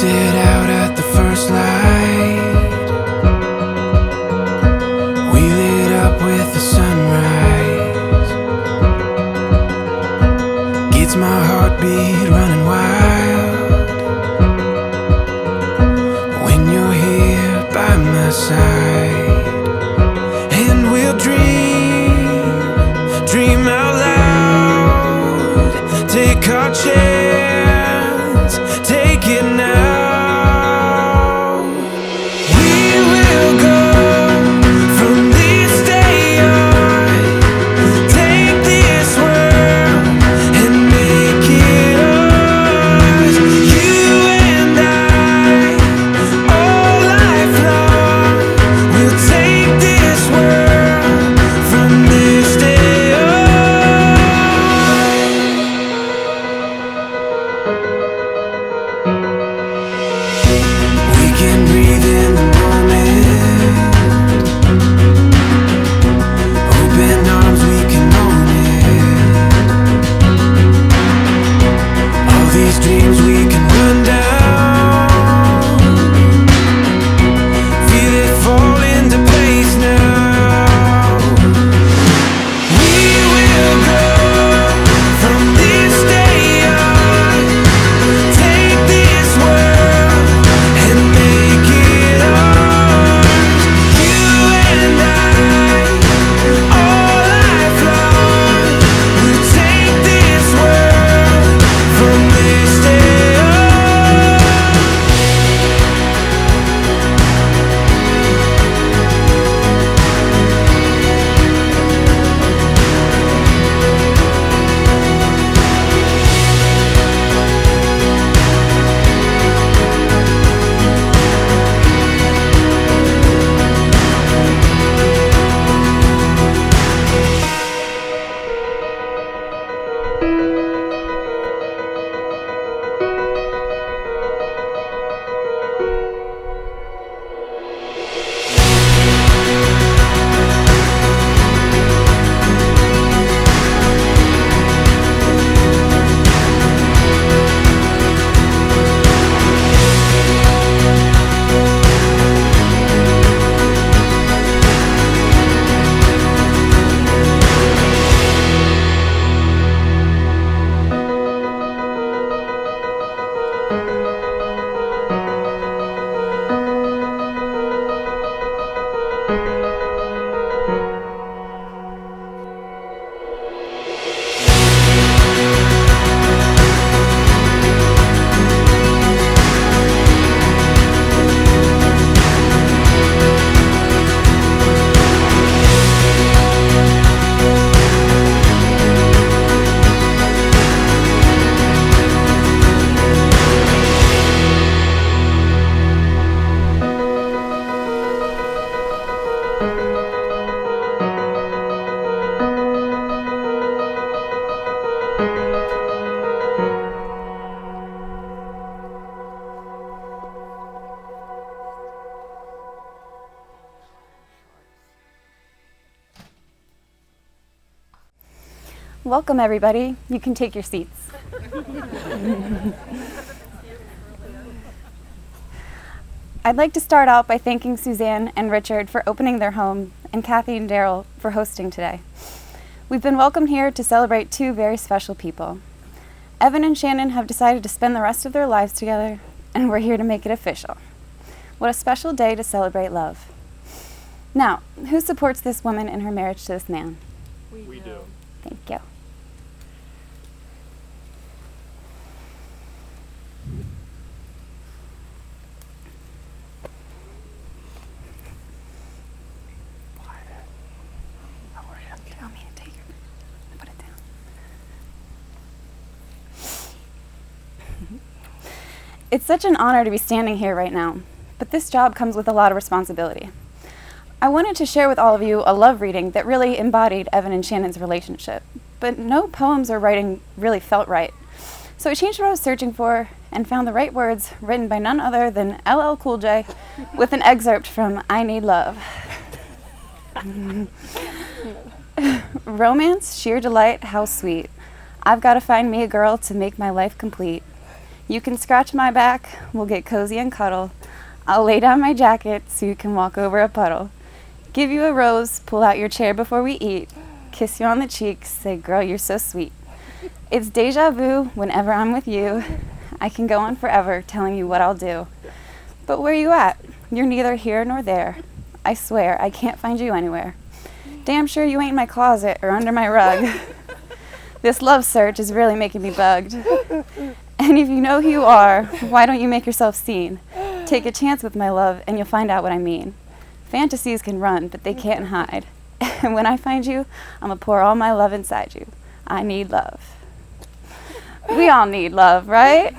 set out at the first light. We lit up with the sunrise. Gets my heartbeat running wild when you're here by my side. And we'll dream out loud. Take our chance, take it now. Welcome, everybody. You can take your seats. I'd like to start out by thanking Suzanne and Richard for opening their home and Kathy and Daryl for hosting today. We've been welcomed here to celebrate two very special people. Evan and Shannon have decided to spend the rest of their lives together, and we're here to make it official. What a special day to celebrate love. Now, who supports this woman in her marriage to this man? We do. Thank you. It's such an honor to be standing here right now, but this job comes with a lot of responsibility. I wanted to share with all of you a love reading that really embodied Evan and Shannon's relationship, but no poems or writing really felt right. So I changed what I was searching for and found the right words written by none other than LL Cool J with an excerpt from I Need Love. Romance, sheer delight, how sweet. I've got to find me a girl to make my life complete. You can scratch my back, we'll get cozy and cuddle. I'll lay down my jacket so you can walk over a puddle. Give you a rose, pull out your chair before we eat. Kiss you on the cheeks, say, girl, you're so sweet. It's deja vu whenever I'm with you. I can go on forever telling you what I'll do. But where you at? You're neither here nor there. I swear, I can't find you anywhere. Damn sure you ain't in my closet or under my rug. This love search is really making me bugged. And if you know who you are, why don't you make yourself seen? Take a chance with my love and you'll find out what I mean. Fantasies can run, but they can't hide. And when I find you, I'm gonna pour all my love inside you. I need love. We all need love, right?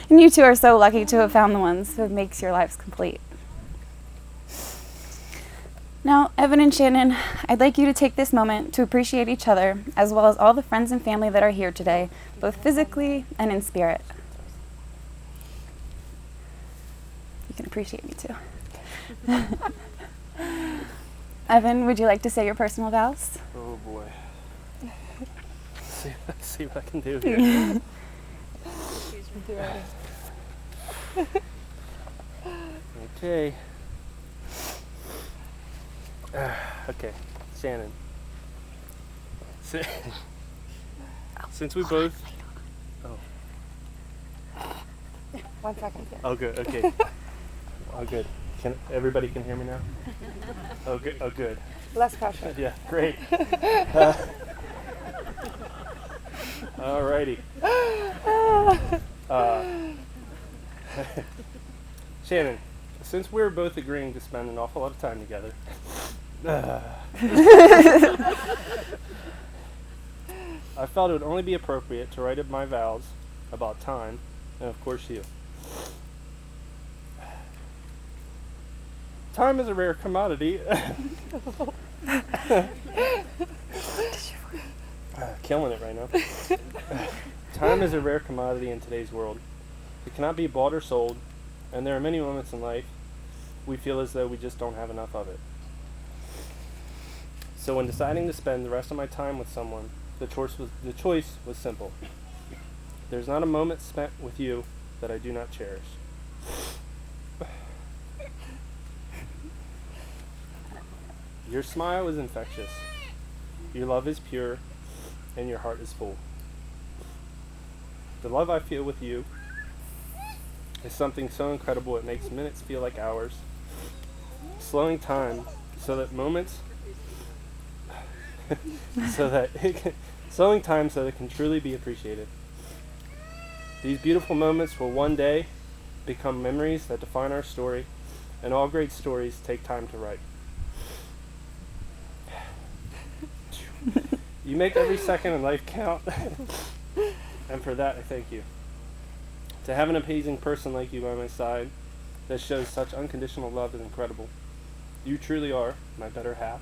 And you two are so lucky to have found the ones who makes your lives complete. Now, Evan and Shannon, I'd like you to take this moment to appreciate each other, as well as all the friends and family that are here today, both physically and in spirit. You can appreciate me too. Evan, would you like to say your personal vows? Oh boy. Let's see what I can do here. Okay. Okay, Shannon. Since we both... Oh. 1 second. Oh, good, okay. Oh, good. Everybody can hear me now? Oh, good. Oh, good. Less pressure. Yeah, great. Alrighty. Shannon, since we're both agreeing to spend an awful lot of time together, I felt it would only be appropriate to write up my vows about time and, of course, you. Time is a rare commodity. Killing it right now. Time is a rare commodity in today's world. It cannot be bought or sold, and there are many moments in life we feel as though we just don't have enough of it. So when deciding to spend the rest of my time with someone, the choice was simple. There's not a moment spent with you that I do not cherish. Your smile is infectious. Your love is pure, and your heart is full. The love I feel with you is something so incredible it makes minutes feel like hours, slowing time so that it can truly be appreciated. These beautiful moments will one day become memories that define our story, and all great stories take time to write. You make every second in life count, and for that I thank you. To have an amazing person like you by my side that shows such unconditional love is incredible. You truly are my better half.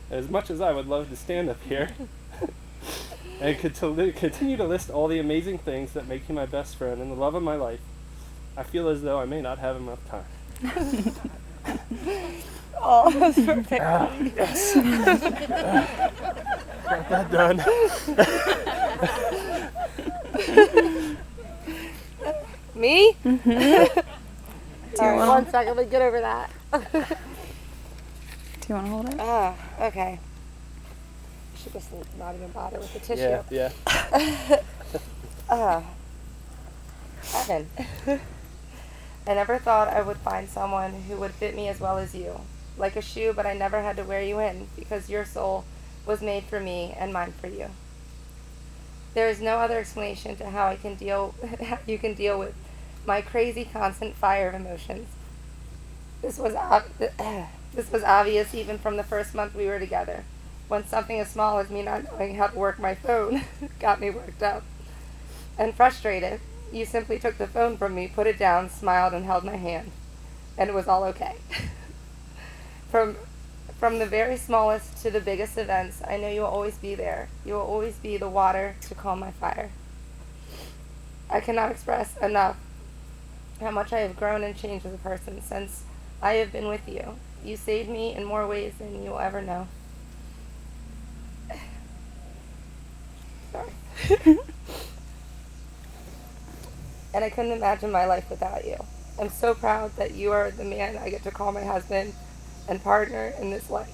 As much as I would love to stand up here and continue to list all the amazing things that make you my best friend and the love of my life, I feel as though I may not have enough time. Oh, that's perfect. Yes. Got that done. Me? Mm-hmm. All right, 1 second. Let me get over that. Do you want to hold it? Okay. Should just not even bother with the tissue. Yeah. Evan. I never thought I would find someone who would fit me as well as you. Like a shoe, but I never had to wear you in because your soul was made for me and mine for you. There is no other explanation to how you can deal with my crazy constant fire of emotions. This was obvious even from the first month we were together, when something as small as me not knowing how to work my phone got me worked up and frustrated. You simply took the phone from me, put it down, smiled, and held my hand, and it was all okay. From the very smallest to the biggest events, I know you will always be there. You will always be the water to calm my fire. I cannot express enough how much I have grown and changed as a person since I have been with you. You saved me in more ways than you will ever know. Sorry. and I couldn't imagine my life without you. I'm so proud that you are the man I get to call my husband and partner in this life.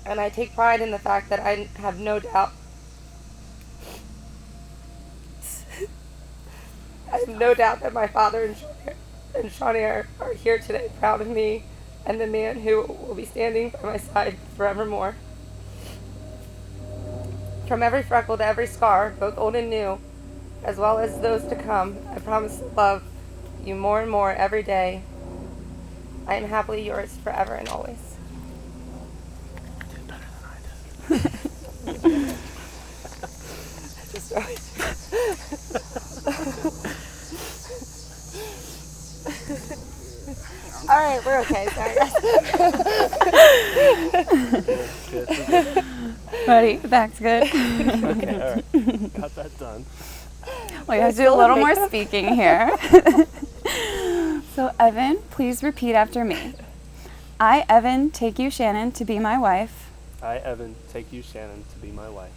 And I take pride in the fact that I have no doubt I have no doubt that my father and Shawnee are here today, proud of me and the man who will be standing by my side forevermore. From every freckle to every scar, both old and new, as well as those to come, I promise to love you more and more every day. I am happily yours forever and always. Did better than I did. Just always. All right, we're okay. Sorry, guys. Ready? Back's good. Okay, all right. Got that done. We have to do a little more speaking here. So, Evan, please repeat after me. I, Evan, take you, Shannon, to be my wife. I, Evan, take you, Shannon, to be my wife.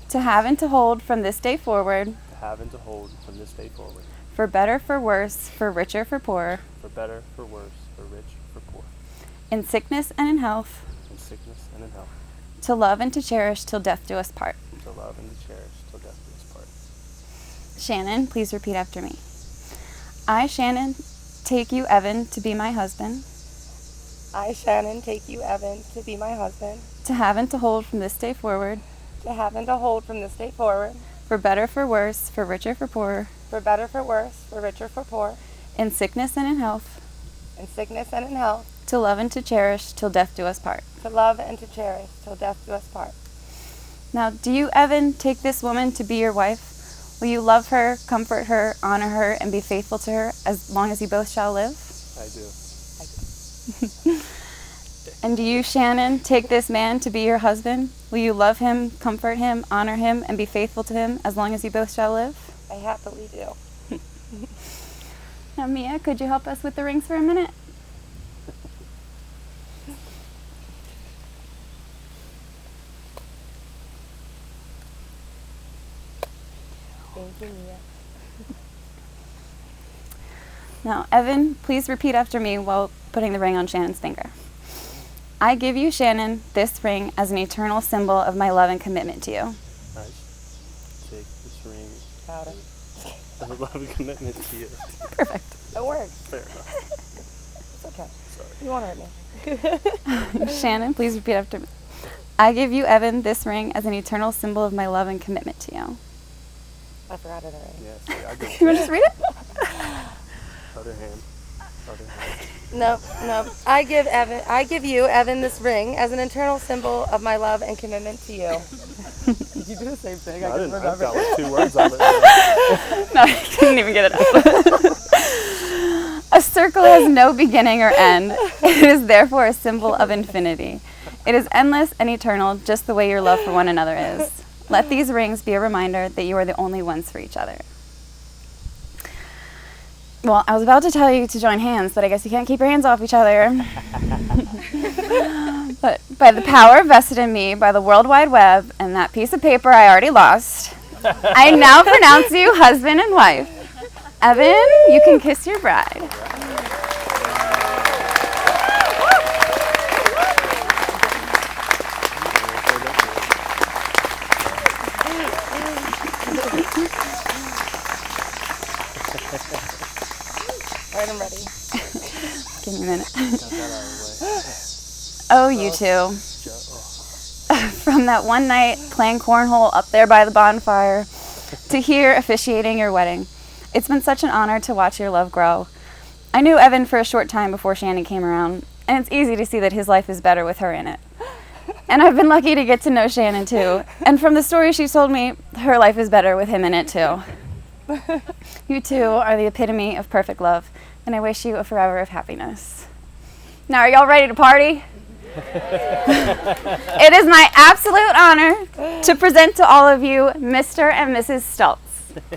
To have and to hold from this day forward. To have and to hold from this day forward. For better, for worse, for richer, for poorer. For better, for worse, for rich, for poor. In sickness and in health. In sickness and in health. To love and to cherish till death do us part. To love and to cherish till death do us part. Shannon, please repeat after me. I, Shannon, take you, Evan, to be my husband. I, Shannon, take you, Evan, to be my husband. To have and to hold from this day forward. To have and to hold from this day forward. For better, for worse, for richer, for poorer. For better, for worse, for richer, for poor. In sickness and in health. In sickness and in health. To love and to cherish till death do us part. To love and to cherish till death do us part. Now, do you, Evan, take this woman to be your wife? Will you love her, comfort her, honor her, and be faithful to her as long as you both shall live? I do. And do you, Shannon, take this man to be your husband? Will you love him, comfort him, honor him, and be faithful to him as long as you both shall live? I happily do. Now, Mia, could you help us with the rings for a minute? Thank you, Mia. Now, Evan, please repeat after me while putting the ring on Shannon's finger. I give you, Shannon, this ring as an eternal symbol of my love and commitment to you. I take this ring Louder. as a love and commitment to you. Perfect. It worked. Fair enough. It's okay. Sorry. You won't hurt me. Shannon, please repeat after me. I give you, Evan, this ring as an eternal symbol of my love and commitment to you. I forgot it already. Yes, yeah, I go. You want to just read it? Other hand. Other hand. No. I give you, Evan, this ring as an eternal symbol of my love and commitment to you. Did you do the same thing? No, I didn't. remember. I've got like 2 words on it. No, I couldn't even get it up. A circle has no beginning or end. It is therefore a symbol of infinity. It is endless and eternal, just the way your love for one another is. Let these rings be a reminder that you are the only ones for each other. Well, I was about to tell you to join hands, but I guess you can't keep your hands off each other. But by the power vested in me by the World Wide Web and that piece of paper I already lost, I now pronounce you husband and wife. Evan, you can kiss your bride. All right, I'm ready. Give me a minute. Got that out of the way. Oh, you two. From that one night playing cornhole up there by the bonfire to here officiating your wedding. It's been such an honor to watch your love grow. I knew Evan for a short time before Shannon came around, and it's easy to see that his life is better with her in it. And I've been lucky to get to know Shannon too. And from the story she's told me, her life is better with him in it too. You two are the epitome of perfect love, and I wish you a forever of happiness. Now, are y'all ready to party? It is my absolute honor to present to all of you Mr. and Mrs. Stultz. I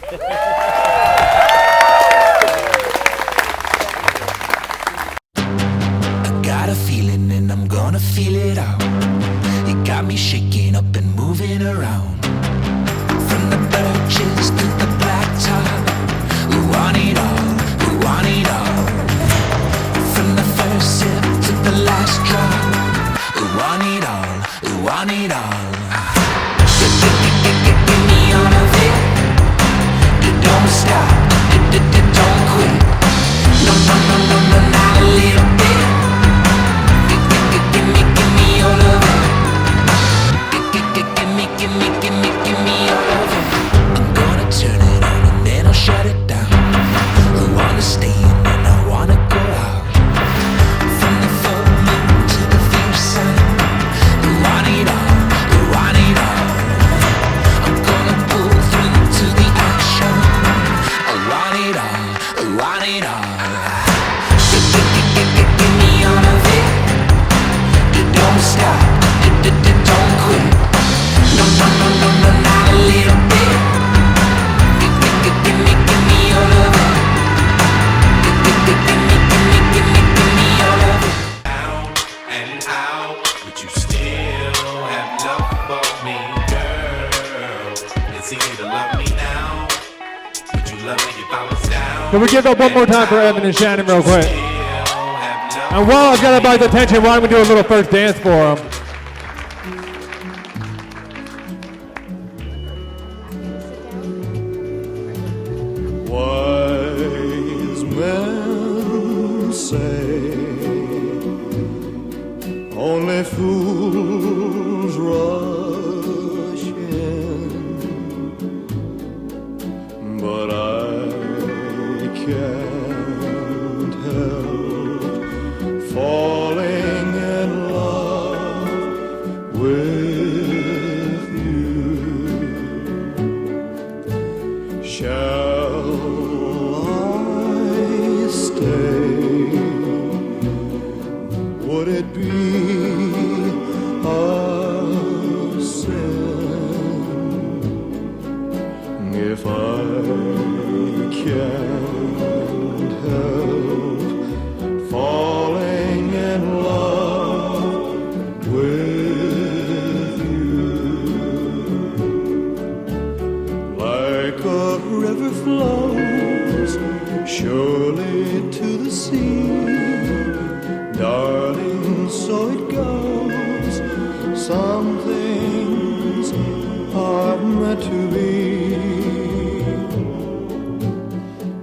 got a feeling and I'm gonna feel it out. You got me shaking up and moving around. From the birches to the blacktop, want it all. Give me all of it. Don't stop, don't quit. No, not a little bit. Give me all of it. Give me all of it. I'm gonna turn it on and then I'll shut it down. I wanna stay in and I wanna go out. From the full moon to the fierce sun. I want it all, I want it all. I'm gonna pull through to the action. I want it all, I want it all. Give me all of it. Don't stop, don't quit. No, not a little bit. Give me all of it. Give me all of it. Down and out, but you still have love for me, girl. It's easy to love me now, but you love me if I was down. Can we give up one more time for Evan and Shannon real quick? And while I've got everybody's attention, why don't we do a little first dance for them? Wise men say only fools rush in, but I can't help falling in love with you. Shall I stay? Would it be a sin if I can't help falling in love with you? Like a river flows surely to the sea, darling, so it goes. Some things are meant to be.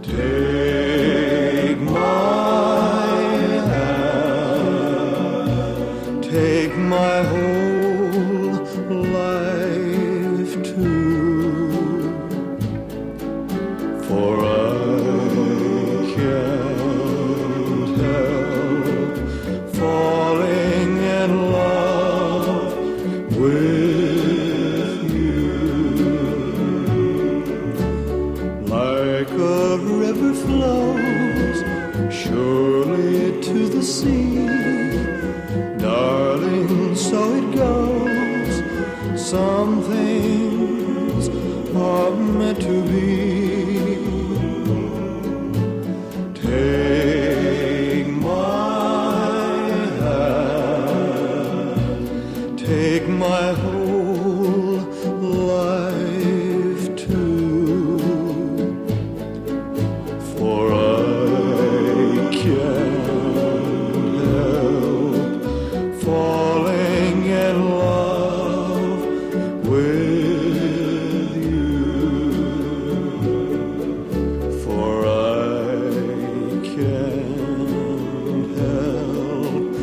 Take my hand, take my whole life too, for I can't help falling in love with you. Like a river flows surely to the sea, darling, so it goes. Some things are meant to be. Take my hand, take my whole life too, for I can't help falling in love with you, for I can't help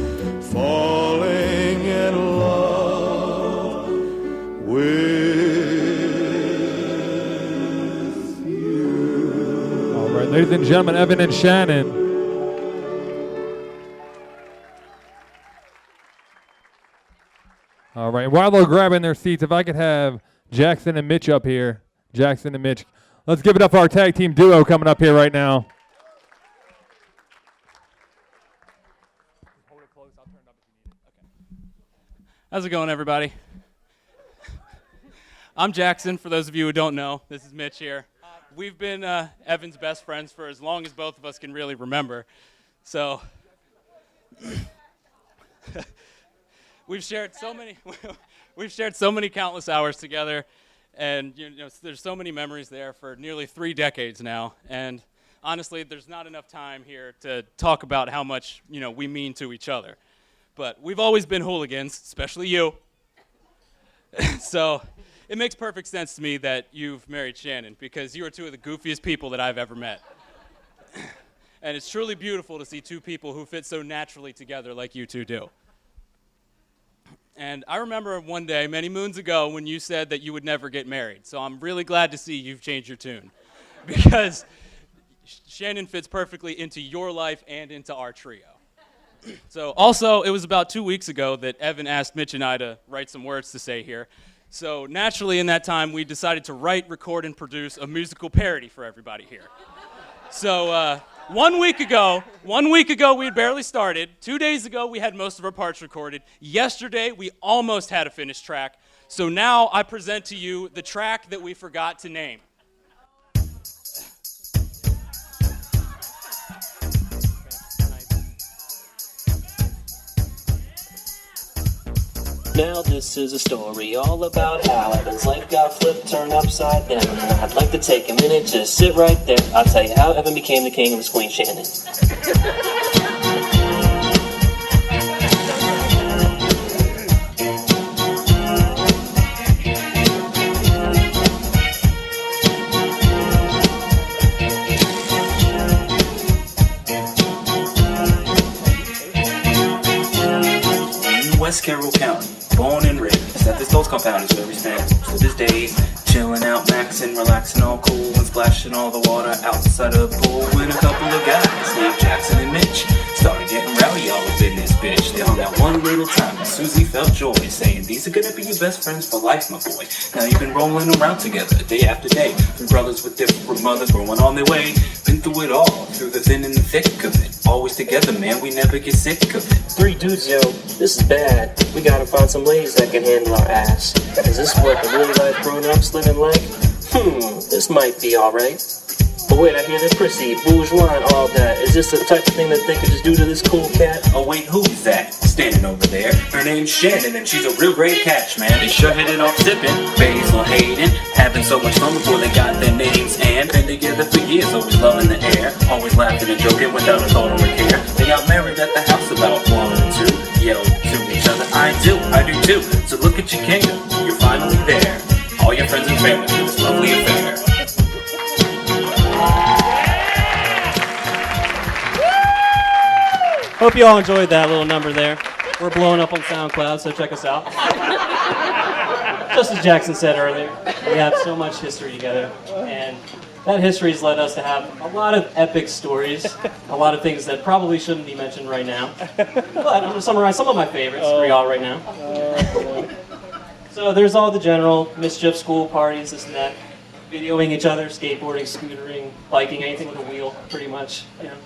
falling in love with you. All right, ladies and gentlemen, Evan and Shannon. All right, while they're grabbing their seats, if I could have Jackson and Mitch up here. Jackson and Mitch. Let's give it up for our tag team duo coming up here right now. How's it going, everybody? I'm Jackson, for those of you who don't know. This is Mitch here. We've been Evan's best friends for as long as both of us can really remember. So we've shared so many countless hours together, and there's so many memories there for nearly 3 decades now. And honestly, there's not enough time here to talk about how much we mean to each other. But we've always been hooligans, especially you. So it makes perfect sense to me that you've married Shannon, because you are two of the goofiest people that I've ever met. And it's truly beautiful to see two people who fit so naturally together like you two do. And I remember one day, many moons ago, when you said that you would never get married. So I'm really glad to see you've changed your tune, because Shannon fits perfectly into your life and into our trio. So also, it was about 2 weeks ago that Evan asked Mitch and I to write some words to say here. So naturally, in that time, we decided to write, record, and produce a musical parody for everybody here. So 1 week ago, we had barely started. 2 days ago, we had most of our parts recorded. Yesterday, we almost had a finished track. So now I present to you the track that we forgot to name. Now this is a story all about how Evan's life got flipped, turned upside down. I'd like to take a minute to sit right there. I'll tell you how Evan became the king of his queen, Shannon. West Carroll County, born and raised at this Dulce compound is where we spend most of his days. Chilling out, maxing, relaxing, all cool, and splashing all the water outside of the pool with a couple of guys named Jackson and Mitch. Started getting rowdy all up in this bitch. They hung out one little time and Susie felt joy, saying, "These are gonna be your best friends for life, my boy." Now you've been rolling around together day after day. Three brothers with different mothers growing on their way. Been through it all, through the thin and the thick of it. Always together, man, we never get sick of it. Three dudes, yo, this is bad. We gotta find some ladies that can handle our ass. Is this what the real life grown-ups living like? This might be alright. But wait, I hear they're prissy, bourgeois and all that. Is this the type of thing that they could just do to this cool cat? Oh wait, who's that? Standing over there. Her name's Shannon and she's a real great catch, man. They sure hit it off sipping, Basil Hayden, having so much fun before they got their names, and been together for years, always loving the air, always laughing and joking without a thought or a care. They got married at the house about 1 or 2, yelled to each other, I do too. So look at your kingdom, you're finally there. All your friends and family for this lovely affair. Hope you all enjoyed that little number there. We're blowing up on SoundCloud, so check us out. Just as Jackson said earlier, we have so much history together, and that history has led us to have a lot of epic stories, a lot of things that probably shouldn't be mentioned right now. But I'm going to summarize some of my favorites for y'all right now. So there's all the general mischief, school parties, this and that, videoing each other, skateboarding, scootering, biking, anything with a wheel, pretty much. You know.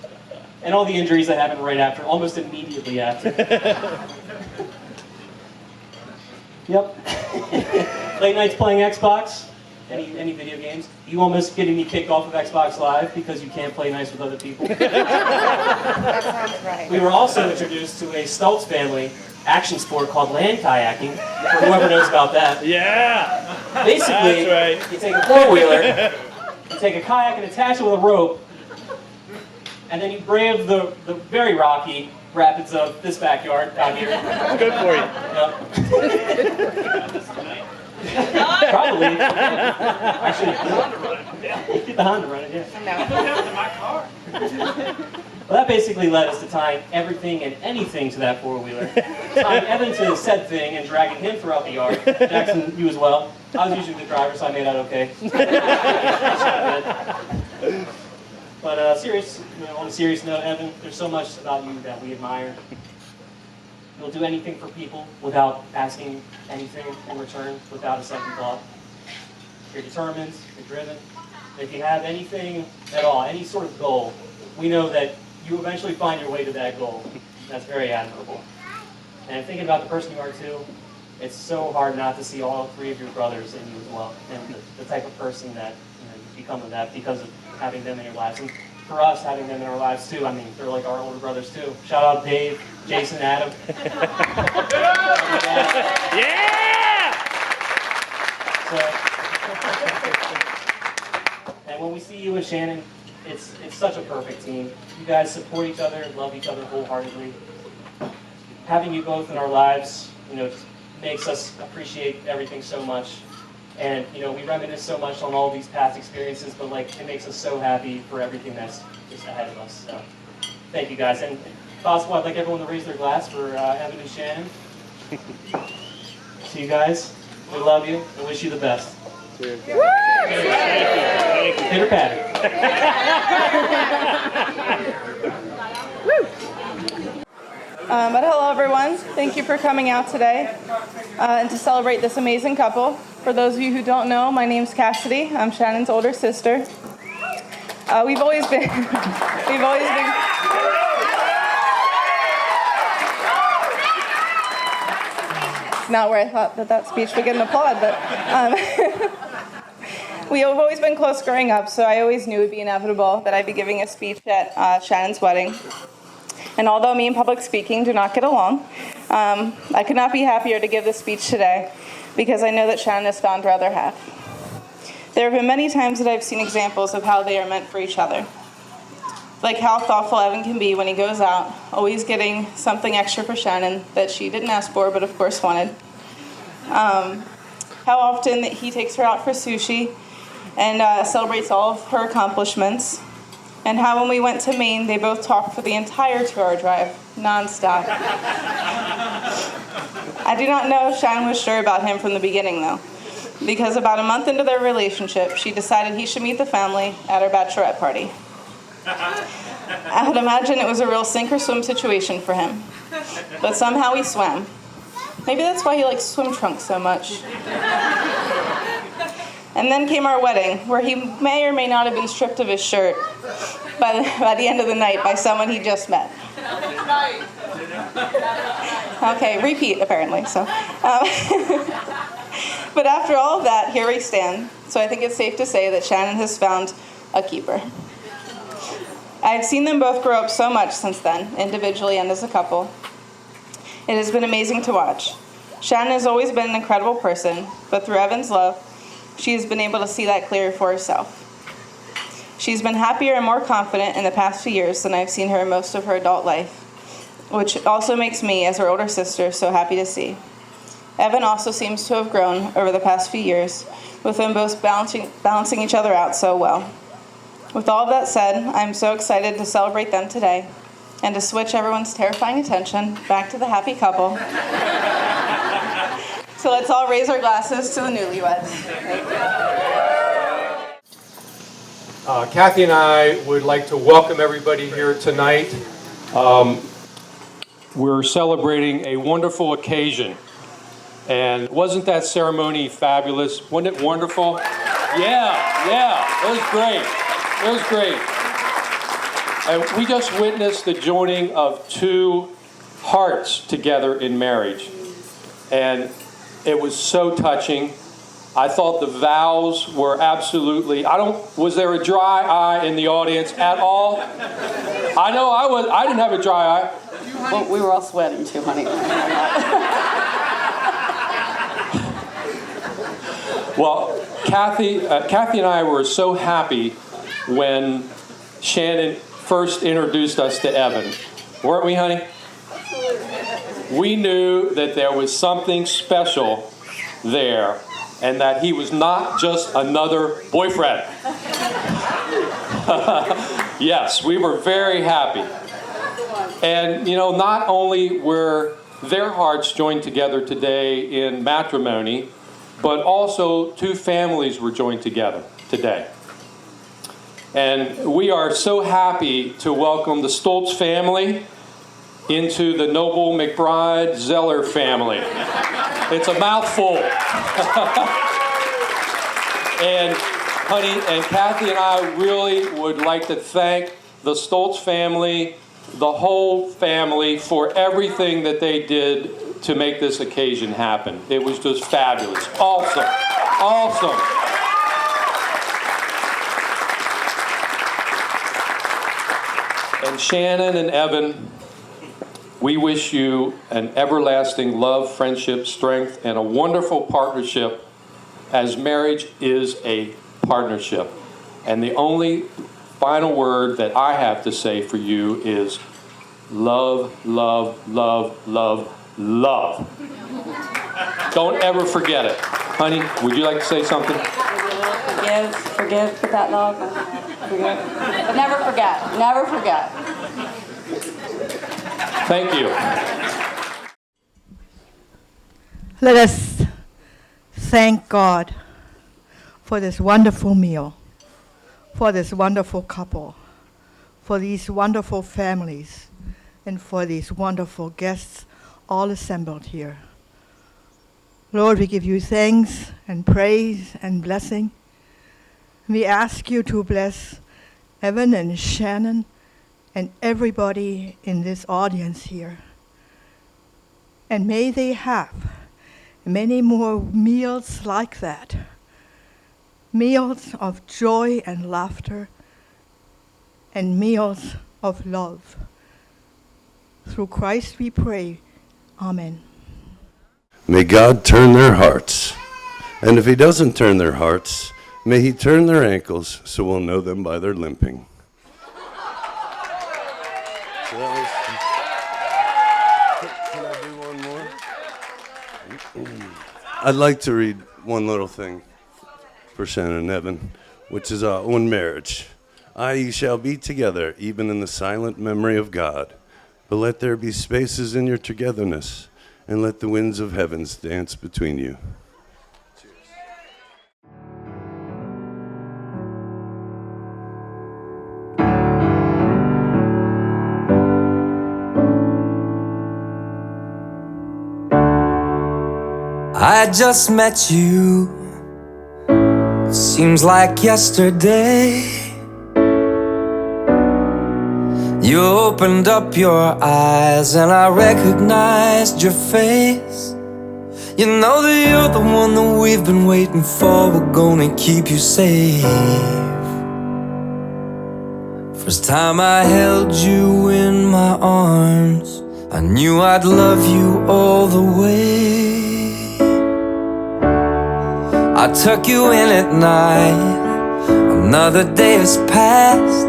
And all the injuries that happened right after, almost immediately after. Yep. Late nights playing Xbox, any video games. You almost getting me kicked off of Xbox Live because you can't play nice with other people. That sounds right. We were also introduced to a Stultz family action sport called land kayaking, for whoever knows about that. Yeah! Basically, That's right. you take a four-wheeler, you take a kayak and attach it with a rope, and then you brave the very rocky rapids of this backyard out here. Good for you. Yep. Probably. Actually, get the Honda running, yeah. Well, that basically led us to tying everything and anything to that four-wheeler. Tying Evan to said thing and dragging him throughout the yard. Jackson, you as well. I was usually the driver, so I made out okay. But on a serious note, Evan, there's so much about you that we admire. You'll do anything for people without asking anything in return, without a second thought. You're determined, you're driven. If you have anything at all, any sort of goal, we know that you eventually find your way to that goal. That's very admirable. And thinking about the person you are too, it's so hard not to see all three of your brothers in you as well, and the type of person that you become of that because of having them in your lives. And for us, having them in our lives too, I mean, they're like our older brothers too. Shout out Dave, Jason, Adam. Yeah! And when we see you and Shannon, it's such a perfect team. You guys support each other, love each other wholeheartedly. Having you both in our lives, just makes us appreciate everything so much. And we reminisce so much on all these past experiences, but it makes us so happy for everything that's just ahead of us. So thank you guys. And if possible, I'd like everyone to raise their glass for Evan and Shannon. See you guys. We love you and wish you the best. Cheers. Thank you. Pitter patter. But hello everyone, thank you for coming out today and to celebrate this amazing couple. For those of you who don't know, my name's Cassidy. I'm Shannon's older sister. We've always been it's not where I thought that speech would get an applaud, but we have always been close growing up, so I always knew it would be inevitable that I'd be giving a speech at Shannon's wedding. And although me and public speaking do not get along, I could not be happier to give this speech today because I know that Shannon has found her other half. There have been many times that I've seen examples of how they are meant for each other. Like how thoughtful Evan can be when he goes out, always getting something extra for Shannon that she didn't ask for but of course wanted. How often that he takes her out for sushi and celebrates all of her accomplishments. And how when we went to Maine, they both talked for the entire 2-hour drive, nonstop. I do not know if Shannon was sure about him from the beginning, though, because about a month into their relationship, she decided he should meet the family at her bachelorette party. I would imagine it was a real sink or swim situation for him, but somehow he swam. Maybe that's why he likes swim trunks so much. And then came our wedding, where he may or may not have been stripped of his shirt by the end of the night by someone he just met. Okay, repeat apparently. So, but after all of that, here we stand. So I think it's safe to say that Shannon has found a keeper. I've seen them both grow up so much since then, individually and as a couple. It has been amazing to watch. Shannon has always been an incredible person, but through Evan's love, she has been able to see that clearer for herself. She's been happier and more confident in the past few years than I've seen her in most of her adult life, which also makes me, as her older sister, so happy to see. Evan also seems to have grown over the past few years, with them both balancing each other out so well. With all of that said, I'm so excited to celebrate them today and to switch everyone's terrifying attention back to the happy couple. So let's all raise our glasses to the newlyweds. Kathy and I would like to welcome everybody here tonight. We're celebrating a wonderful occasion. And wasn't that ceremony fabulous? Wasn't it wonderful? Yeah, it was great. It was great. And we just witnessed the joining of two hearts together in marriage. And it was so touching. I thought the vows were absolutely, was there a dry eye in the audience at all? I know I didn't have a dry eye. Well, we were all sweating too, honey. Well, Kathy and I were so happy when Shannon first introduced us to Evan. Weren't we, honey? We knew that there was something special there and that he was not just another boyfriend. Yes, we were very happy. And, not only were their hearts joined together today in matrimony, but also two families were joined together today. And we are so happy to welcome the Stoltz family into the Noble McBride Zeller family. It's a mouthful. And honey, and Kathy and I really would like to thank the Stoltz family, the whole family, for everything that they did to make this occasion happen. It was just fabulous. Awesome. And Shannon and Evan, we wish you an everlasting love, friendship, strength, and a wonderful partnership, as marriage is a partnership. And the only final word that I have to say for you is love, love, love, love, love. Don't ever forget it. Honey, would you like to say something? Forgive, put that log. Forgive. But never forget. Never forget. Thank you. Let us thank God for this wonderful meal, for this wonderful couple, for these wonderful families, and for these wonderful guests all assembled here. Lord, we give you thanks and praise and blessing. We ask you to bless Evan and Shannon and everybody in this audience here. And may they have many more meals like that, meals of joy and laughter, and meals of love. Through Christ we pray. Amen. May God turn their hearts. And if he doesn't turn their hearts, may he turn their ankles so we'll know them by their limping. Can I do one more? I'd like to read one little thing for Shannon and Evan, which is on marriage. Ye shall be together, even in the silent memory of God. But let there be spaces in your togetherness, and let the winds of heavens dance between you. I just met you, seems like yesterday. You opened up your eyes and I recognized your face. You know that you're the one that we've been waiting for. We're gonna keep you safe. First time I held you in my arms, I knew I'd love you all the way. I tuck you in at night, another day has passed.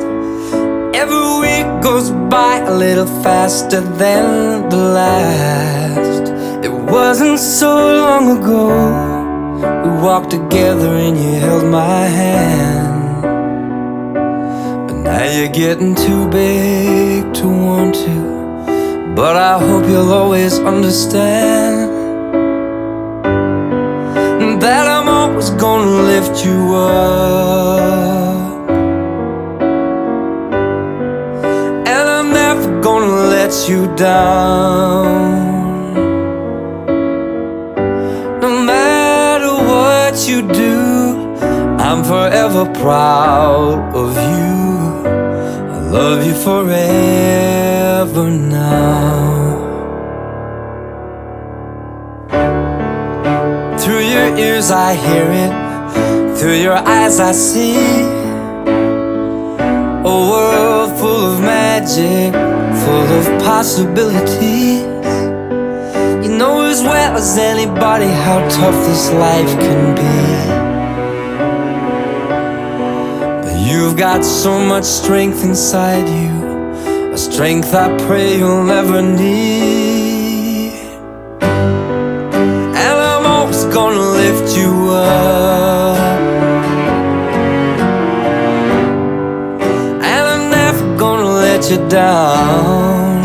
Every week goes by a little faster than the last. It wasn't so long ago we walked together and you held my hand. But now you're getting too big to want to, but I hope you'll always understand that I'm always gonna lift you up, and I'm never gonna let you down. No matter what you do, I'm forever proud of you. I love you forever now. Through your ears I hear it, through your eyes I see a world full of magic, full of possibilities. You know as well as anybody how tough this life can be, but you've got so much strength inside you, a strength I pray you'll never need. Gonna lift you up, and I'm never gonna let you down.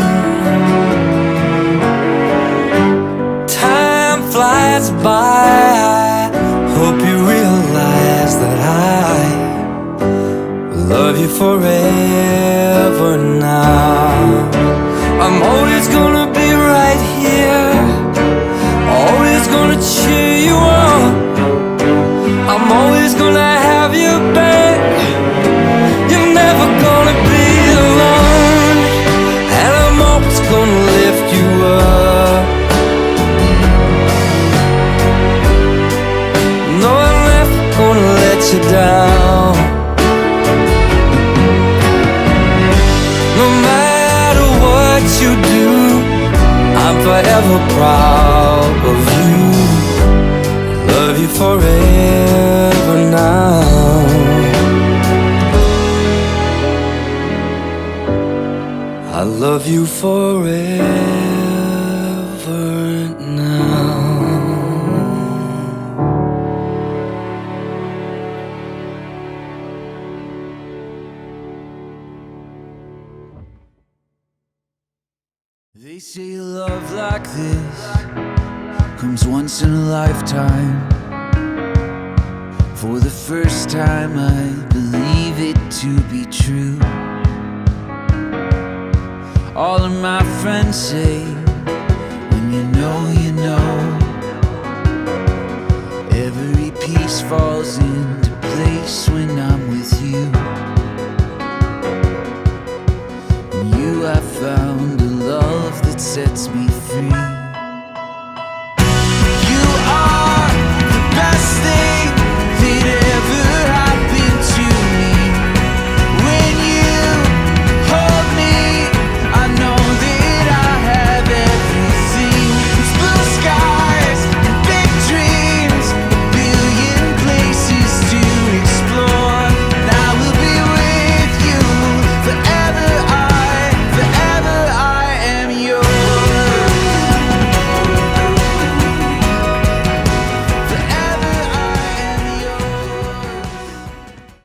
Time flies by, hope you realize that I will love you forever now. I'm always gonna be right here, always gonna cheer you on. I'm always gonna have you back. You're never gonna be alone, and I'm always gonna lift you up. No, I'm never gonna let you down. No matter what you do, I'm forever proud of you. Love you forever now. I love you forever now. like this comes once in a lifetime. For the first time I believe it to be true. All of my friends say, when you know, you know. Every piece falls in